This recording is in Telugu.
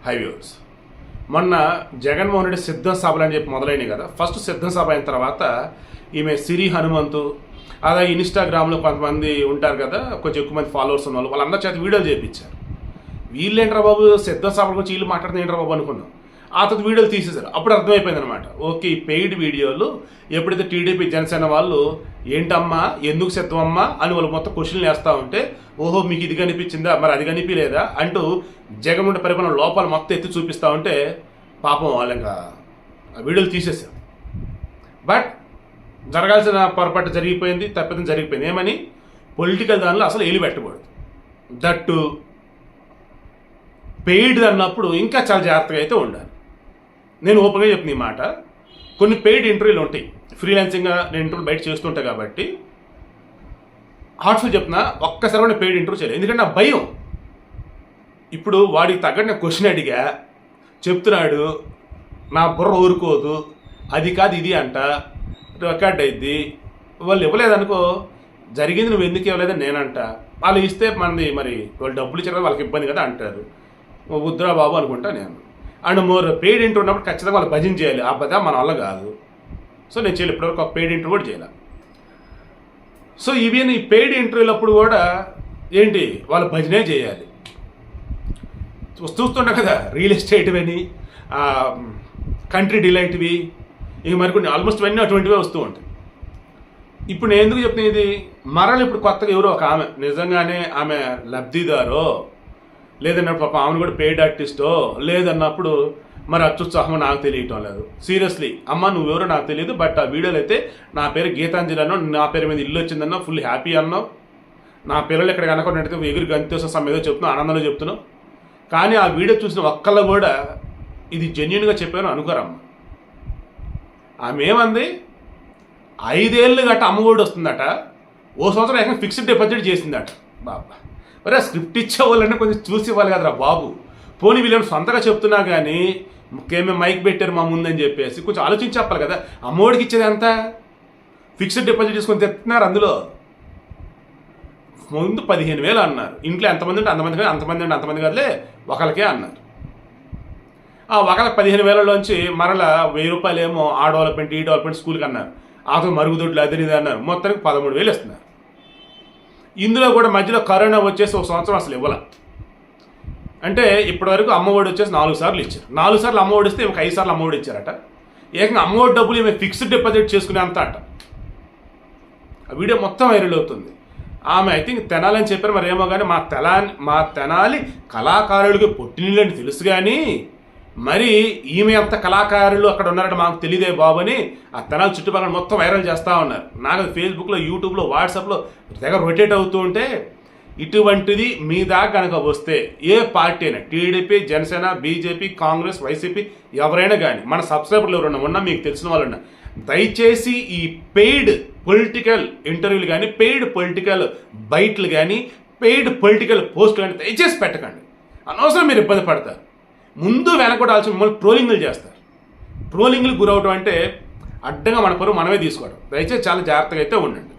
హై వ్యూవర్స్, మొన్న జగన్మోహన్ రెడ్డి సిద్ధం సభలు అని చెప్పి మొదలైనవి కదా. ఫస్ట్ సిద్ధం సభ అయిన తర్వాత ఈమె సిరి హనుమంతు, అదే ఇన్స్టాగ్రామ్లో కొంతమంది ఉంటారు కదా, కొంచెం ఎక్కువ మంది ఫాలోవర్స్ ఉన్న వాళ్ళు, వాళ్ళందరి చేత వీడియోలు చేయించారు. వీళ్ళేంట్రా బాబు సిద్ధం సభల గురించి వీళ్ళు మాట్లాడుతుంది ఏంట్రా బాబు అనుకున్నాం. ఆ తర్వాత వీడియోలు తీసేశారు. అప్పుడు అర్థమైపోయింది అనమాట, ఓకే ఈ పెయిడ్ వీడియోలు ఎప్పుడైతే టీడీపీ జనసేన వాళ్ళు ఏంటమ్మా ఎందుకు సిద్ధం అమ్మా అని వాళ్ళు మొత్తం క్వశ్చన్లు వేస్తూ ఉంటే, ఓహో మీకు ఇది కనిపించిందా, మరి అది కనిపించలేదా అంటూ జగన్మోహన్ పరిపాలన లోపాలు మొత్తం ఎత్తి చూపిస్తూ ఉంటే పాపం వాళ్ళు ఇంకా వీడియోలు తీసేశారు. బట్ జరగాల్సిన పొరపాటు జరిగిపోయింది, తప్పిదం జరిగిపోయింది. ఏమని పొలిటికల్ దానిలో అసలు ఏలు పెట్టకూడదు. దట్టు పెయిడ్ అన్నప్పుడు ఇంకా చాలా జాగ్రత్తగా అయితే ఉండాలి. నేను ఓపెన్గా చెప్తున్న ఈ మాట, కొన్ని పెయిడ్ ఇంటర్వ్యూలు ఉంటాయి. ఫ్రీలాన్సింగ్గా నేను ఇంటర్వ్యూలు బయట చేస్తుంటా కాబట్టి హార్ట్ఫుల్ చెప్తున్నా, ఒక్కసారి కూడా పెయిడ్ ఇంటర్వ్యూ చేయలేదు. ఎందుకంటే నా భయం. ఇప్పుడు వాడికి తగ్గట్టు నేను క్వశ్చన్ అడిగా, చెప్తున్నాడు, నా బుర్ర ఊరుకోదు, అది కాదు ఇది అంట, రికార్డ్ అయింది. వాళ్ళు ఇవ్వలేదనుకో, జరిగింది నువ్వు ఎందుకు ఇవ్వలేదని నేనంట, వాళ్ళు ఇస్తే మనది మరి వాళ్ళు డబ్బులు ఇచ్చారు వాళ్ళకి ఇబ్బంది కదా అంటారు. వద్దురా బాబు అనుకుంటా నేను. అండ్ మోర్ పెయిడ్ ఇంటర్వ్యూ ఉన్నప్పుడు ఖచ్చితంగా వాళ్ళు భజన చేయాలి. ఆ భజన మన వల్ల కాదు. సో నేను చేయలేదు, ఇప్పటివరకు ఒక పెయిడ్ ఇంటర్వ్యూ కూడా చేయాలి. సో ఈవెన్ ఈ పెయిడ్ ఇంటర్వ్యూలప్పుడు కూడా ఏంటి వాళ్ళు భజనే చేయాలి. చూస్తుంటాం కదా, రియల్ ఎస్టేట్వని, కంట్రీ డిలైట్వి, ఇక మరికొన్ని ఆల్మోస్ట్ అన్నీ అటువంటివే వస్తూ ఉంటాయి. ఇప్పుడు నేను ఎందుకు చెప్తున్నా ఇది, మరలు ఇప్పుడు కొత్తగా ఎవరో ఒక ఆమె నిజంగానే ఆమె లబ్ధిదారో లేదన్నప్పుడు పాప ఆమెను కూడా పెయిడ్ ఆర్టిస్టో లేదన్నప్పుడు మరి అత్యుత్సాహం నాకు తెలియటం లేదు. సీరియస్లీ అమ్మ నువ్వెవరో నాకు తెలియదు, బట్ ఆ వీడియోలో అయితే నా పేరు గీతాంజలి అన్నావు, నా పేరు మీద ఇల్లు వచ్చిందన్నావు, ఫుల్ హ్యాపీ అన్నావు, నా పిల్లలు ఇక్కడ కనుక ఎగురు గంతేసో ఏదో చెప్తున్నావు, ఆనందంలో చెప్తున్నావు. కానీ ఆ వీడియో చూసిన ఒక్కళ్ళు కూడా ఇది జెన్యున్గా చెప్పాను అనుకోరమ్మ. ఆమె ఏమంది, 5 ఏళ్ళు గట్ట అమ్మఒడి వస్తుందట, ఓ సంవత్సరం ఏకంగా ఫిక్స్డ్ డిపాజిట్ చేసిందట. బాబా మరి ఆ స్క్రిప్ట్ ఇచ్చేవాళ్ళంటే కొంచెం చూసి ఇవ్వాలి కదరా బాబు. పోనీ వీళ్ళని సొంతగా చెప్తున్నా కానీ మేము మైక్ పెట్టారు మా ముందని చెప్పేసి కొంచెం ఆలోచించి చెప్పాలి కదా. అమ్మఒడికి ఇచ్చేది ఎంత, ఫిక్స్డ్ డిపాజిట్ చేసుకొని తెస్తున్నారు. అందులో ముందు 15,000 అన్నారు. ఇంట్లో ఎంతమంది ఉంటే అంతమంది, అంతమంది ఉంటే అంతమంది కదలే ఒకరికే అన్నారు. ఆ ఒకరికి 15,000లోంచి మరలా 1,000 రూపాయలు ఏమో ఆ డెవలప్మెంట్ ఈ డెవలప్మెంట్ స్కూల్కి అన్నారు. అతను మరుగుదొడ్లు అది ఇది అన్నారు. మొత్తానికి 13,000 ఇస్తున్నారు. ఇందులో కూడా మధ్యలో కరోనా వచ్చేసి ఒక సంవత్సరం అసలు ఇవ్వాల. అంటే ఇప్పటివరకు అమ్మఒడి వచ్చేసి 4 సార్లు ఇచ్చారు. 4 సార్లు అమ్మఒడి ఇస్తే ఒక 5 సార్లు అమ్మఒడి ఇచ్చారట. ఏకంగా అమ్మఒడి డబ్బులు ఏమి ఫిక్స్డ్ డిపాజిట్ చేసుకునే అంత అట. ఆ వీడియో మొత్తం వైరల్ అవుతుంది. ఆమె ఐ థింక్ తెనాలని చెప్పారు, మరి ఏమో కానీ మా తెనాలి కళాకారులకి పుట్టినీళ్ళని తెలుసు కానీ మరి ఈమె అంత కళాకారులు అక్కడ ఉన్నారంటే మాకు తెలియదే బాబు అని ఆ తెనాలి చుట్టుపక్కల మొత్తం వైరల్ చేస్తూ ఉన్నారు. నాకు ఫేస్బుక్లో, యూట్యూబ్లో, వాట్సాప్లో దగ్గర రొటేట్ అవుతూ ఉంటే ఇటువంటిది మీ దాకా కనుక వస్తే ఏ పార్టీ అయినా, TDP, Janasena, BJP, Congress, YCP ఎవరైనా కానీ, మన సబ్స్క్రైబర్లు ఎవరైనా ఉన్నా, మీకు తెలిసిన వాళ్ళు ఉన్నా, దయచేసి ఈ పెయిడ్ పొలిటికల్ ఇంటర్వ్యూలు కానీ, పెయిడ్ పొలిటికల్ బైట్లు కానీ, పెయిడ్ పొలిటికల్ పోస్టులు కానీ దయచేసి పెట్టకండి. అనవసరం మీరు ఇబ్బంది పడతారు. ముందు వెనకొడాల్సిన మిమ్మల్ని ట్రోలింగ్లు చేస్తారు. ట్రోలింగ్లు గురవటం అంటే అడ్డంగా మన పరువు మనమే తీసుకోవడం. దయచేసి చాలా జాగ్రత్తగా అయితే ఉండండి.